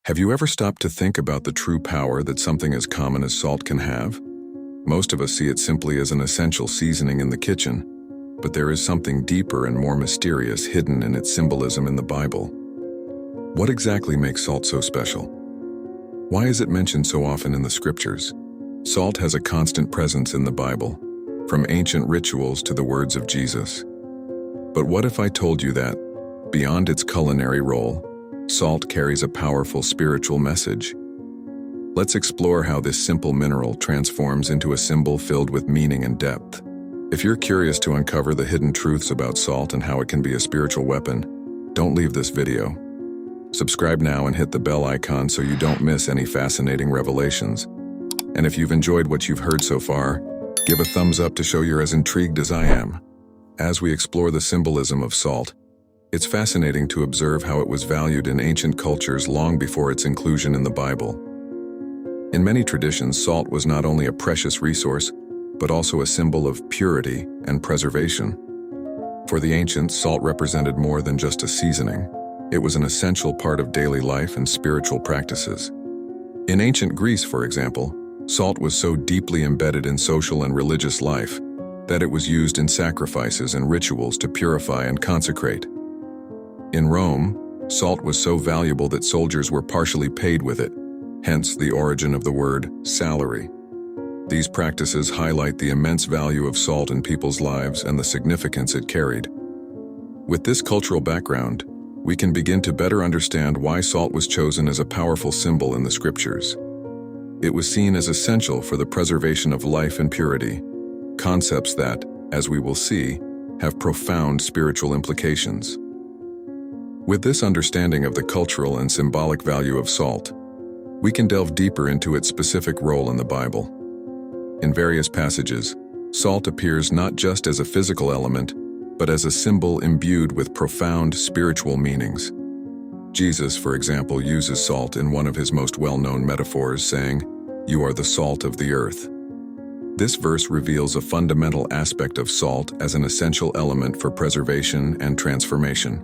Have you ever stopped to think about the true power that something as common as salt can have? Most of us see it simply as an essential seasoning in the kitchen, but there is something deeper and more mysterious hidden in its symbolism in the Bible. What exactly makes salt so special? Why is it mentioned so often in the scriptures? Salt has a constant presence in the Bible, from ancient rituals to the words of Jesus. But what if I told you that, beyond its culinary role, salt carries a powerful spiritual message? Let's explore how this simple mineral transforms into a symbol filled with meaning and depth. If you're curious to uncover the hidden truths about salt and how it can be a spiritual weapon, don't leave this video. Subscribe now and hit the bell icon so you don't miss any fascinating revelations. And if you've enjoyed what you've heard so far, give a thumbs up to show you're as intrigued as I am. As we explore the symbolism of salt, it's fascinating to observe how it was valued in ancient cultures long before its inclusion in the Bible. In many traditions, salt was not only a precious resource, but also a symbol of purity and preservation. For the ancients, salt represented more than just a seasoning. It was an essential part of daily life and spiritual practices. In ancient Greece, for example, salt was so deeply embedded in social and religious life that it was used in sacrifices and rituals to purify and consecrate. In Rome, salt was so valuable that soldiers were partially paid with it, hence the origin of the word salary. These practices highlight the immense value of salt in people's lives and the significance it carried. With this cultural background, we can begin to better understand why salt was chosen as a powerful symbol in the scriptures. It was seen as essential for the preservation of life and purity, concepts that, as we will see, have profound spiritual implications. With this understanding of the cultural and symbolic value of salt, we can delve deeper into its specific role in the Bible. In various passages, salt appears not just as a physical element, but as a symbol imbued with profound spiritual meanings. Jesus, for example, uses salt in one of his most well-known metaphors, saying, "You are the salt of the earth." This verse reveals a fundamental aspect of salt as an essential element for preservation and transformation.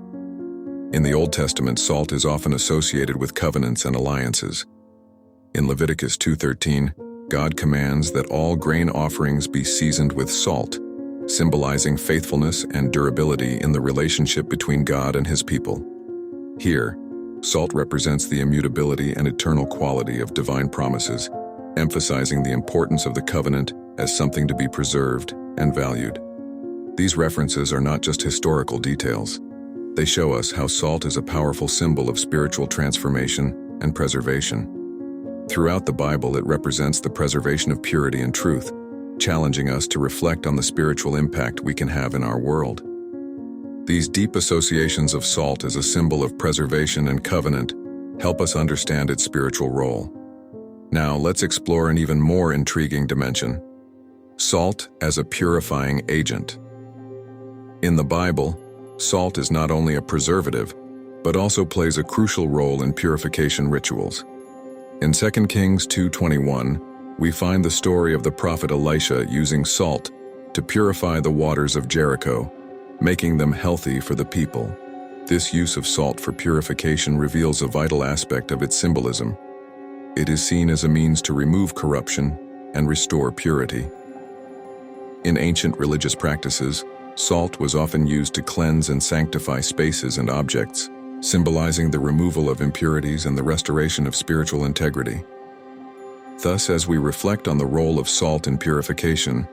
In the Old Testament, salt is often associated with covenants and alliances. In Leviticus 2:13, God commands that all grain offerings be seasoned with salt, symbolizing faithfulness and durability in the relationship between God and his people. Here, salt represents the immutability and eternal quality of divine promises, emphasizing the importance of the covenant as something to be preserved and valued. These references are not just historical details. They show us how salt is a powerful symbol of spiritual transformation and preservation. Throughout the Bible, it represents the preservation of purity and truth, challenging us to reflect on the spiritual impact we can have in our world. These deep associations of salt as a symbol of preservation and covenant help us understand its spiritual role. Now, let's explore an even more intriguing dimension: salt as a purifying agent. In the Bible, salt is not only a preservative, but also plays a crucial role in purification rituals. In 2 Kings 2:21, we find the story of the prophet Elisha using salt to purify the waters of Jericho, making them healthy for the people. This use of salt for purification reveals a vital aspect of its symbolism. It is seen as a means to remove corruption and restore purity. In ancient religious practices, salt was often used to cleanse and sanctify spaces and objects, symbolizing the removal of impurities and the restoration of spiritual integrity. Thus, as we reflect on the role of salt in purification,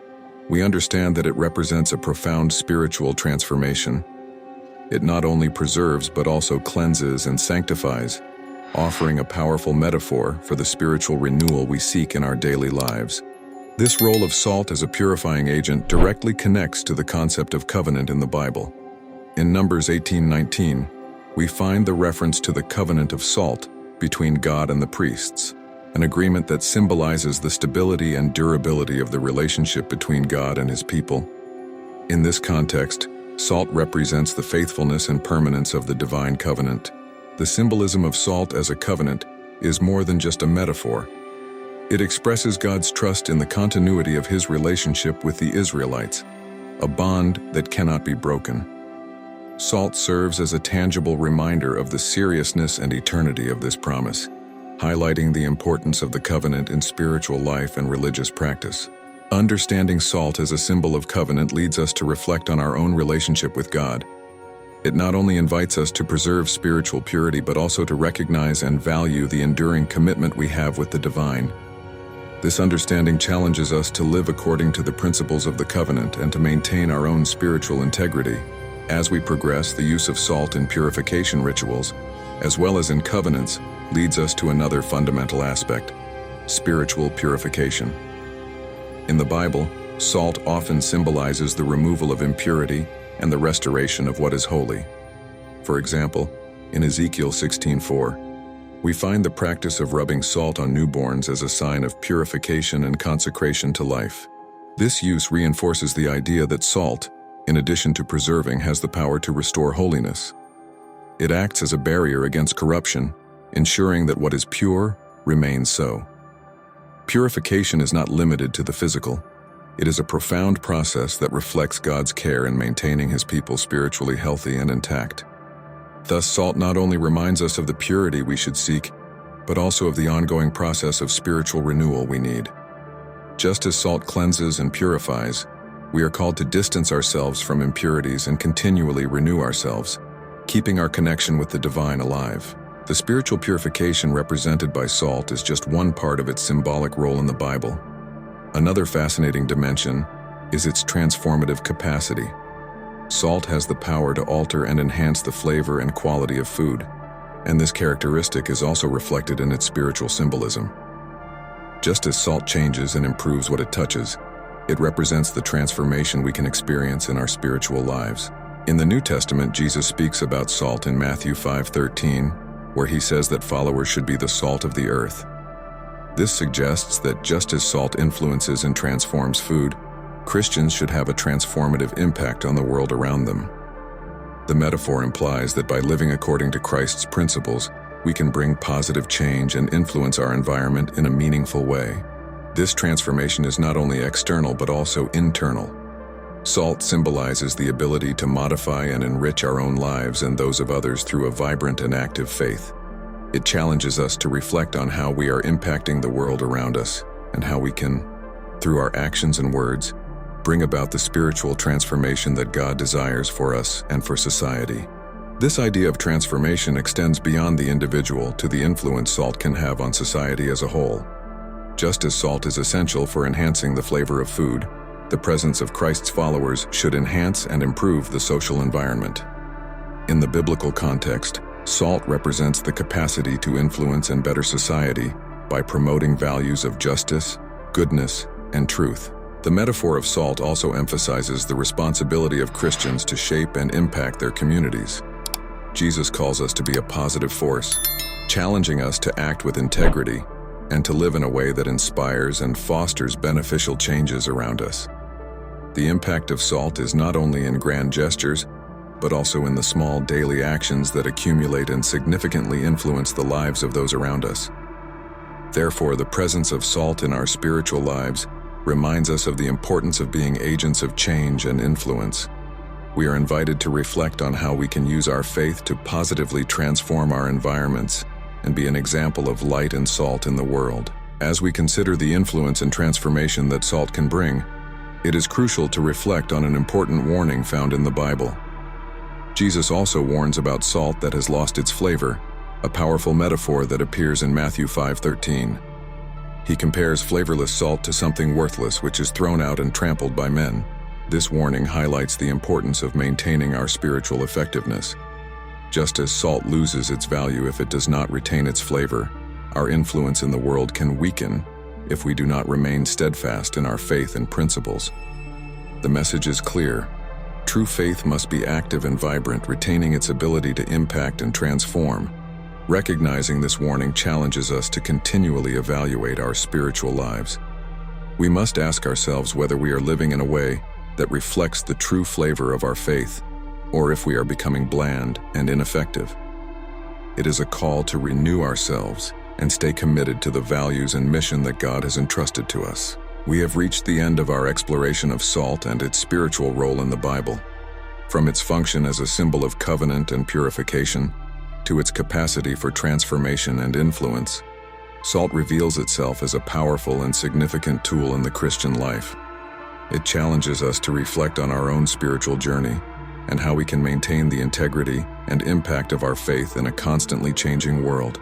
we understand that it represents a profound spiritual transformation. It not only preserves but also cleanses and sanctifies, offering a powerful metaphor for the spiritual renewal we seek in our daily lives. This role of salt as a purifying agent directly connects to the concept of covenant in the Bible. In Numbers 18:19, we find the reference to the covenant of salt between God and the priests, an agreement that symbolizes the stability and durability of the relationship between God and his people. In this context, salt represents the faithfulness and permanence of the divine covenant. The symbolism of salt as a covenant is more than just a metaphor. It expresses God's trust in the continuity of his relationship with the Israelites, a bond that cannot be broken. Salt serves as a tangible reminder of the seriousness and eternity of this promise, highlighting the importance of the covenant in spiritual life and religious practice. Understanding salt as a symbol of covenant leads us to reflect on our own relationship with God. It not only invites us to preserve spiritual purity but also to recognize and value the enduring commitment we have with the divine. This understanding challenges us to live according to the principles of the covenant and to maintain our own spiritual integrity. As we progress, the use of salt in purification rituals, as well as in covenants, leads us to another fundamental aspect: spiritual purification. In the Bible, salt often symbolizes the removal of impurity and the restoration of what is holy. For example, in Ezekiel 16:4, we find the practice of rubbing salt on newborns as a sign of purification and consecration to life. This use reinforces the idea that salt, in addition to preserving, has the power to restore holiness. It acts as a barrier against corruption, ensuring that what is pure remains so. Purification is not limited to the physical. It is a profound process that reflects God's care in maintaining His people spiritually healthy and intact. Thus, salt not only reminds us of the purity we should seek, but also of the ongoing process of spiritual renewal we need. Just as salt cleanses and purifies, we are called to distance ourselves from impurities and continually renew ourselves, keeping our connection with the divine alive. The spiritual purification represented by salt is just one part of its symbolic role in the Bible. Another fascinating dimension is its transformative capacity. Salt has the power to alter and enhance the flavor and quality of food, and this characteristic is also reflected in its spiritual symbolism. Just as salt changes and improves what it touches, it represents the transformation we can experience in our spiritual lives. In the New Testament, Jesus speaks about salt in Matthew 5:13, where he says that followers should be the salt of the earth. This suggests that just as salt influences and transforms food, Christians should have a transformative impact on the world around them. The metaphor implies that by living according to Christ's principles, we can bring positive change and influence our environment in a meaningful way. This transformation is not only external but also internal. Salt symbolizes the ability to modify and enrich our own lives and those of others through a vibrant and active faith. It challenges us to reflect on how we are impacting the world around us and how we can, through our actions and words, bring about the spiritual transformation that God desires for us and for society. This idea of transformation extends beyond the individual to the influence salt can have on society as a whole. Just as salt is essential for enhancing the flavor of food, the presence of Christ's followers should enhance and improve the social environment. In the biblical context, salt represents the capacity to influence and better society by promoting values of justice, goodness, and truth. The metaphor of salt also emphasizes the responsibility of Christians to shape and impact their communities. Jesus calls us to be a positive force, challenging us to act with integrity and to live in a way that inspires and fosters beneficial changes around us. The impact of salt is not only in grand gestures, but also in the small daily actions that accumulate and significantly influence the lives of those around us. Therefore, the presence of salt in our spiritual lives reminds us of the importance of being agents of change and influence. We are invited to reflect on how we can use our faith to positively transform our environments and be an example of light and salt in the world. As we consider the influence and transformation that salt can bring, it is crucial to reflect on an important warning found in the Bible. Jesus also warns about salt that has lost its flavor, a powerful metaphor that appears in Matthew 5:13. He compares flavorless salt to something worthless which is thrown out and trampled by men. This warning highlights the importance of maintaining our spiritual effectiveness. Just as salt loses its value if it does not retain its flavor, our influence in the world can weaken if we do not remain steadfast in our faith and principles. The message is clear. True faith must be active and vibrant, retaining its ability to impact and transform. Recognizing this warning challenges us to continually evaluate our spiritual lives. We must ask ourselves whether we are living in a way that reflects the true flavor of our faith, or if we are becoming bland and ineffective. It is a call to renew ourselves and stay committed to the values and mission that God has entrusted to us. We have reached the end of our exploration of salt and its spiritual role in the Bible. From its function as a symbol of covenant and purification, to its capacity for transformation and influence, Salt reveals itself as a powerful and significant tool in the Christian life. It challenges us to reflect on our own spiritual journey and how we can maintain the integrity and impact of our faith in a constantly changing world.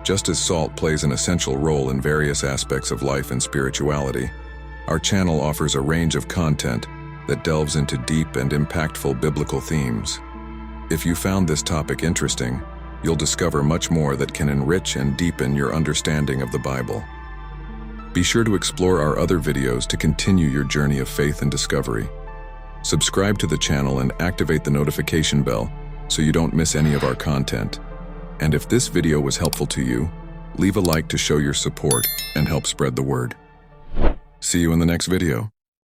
Just as salt plays an essential role in various aspects of life and spirituality, our channel offers a range of content that delves into deep and impactful biblical themes. If you found this topic interesting, you'll discover much more that can enrich and deepen your understanding of the Bible. Be sure to explore our other videos to continue your journey of faith and discovery. Subscribe to the channel and activate the notification bell so you don't miss any of our content. And if this video was helpful to you, leave a like to show your support and help spread the word. See you in the next video.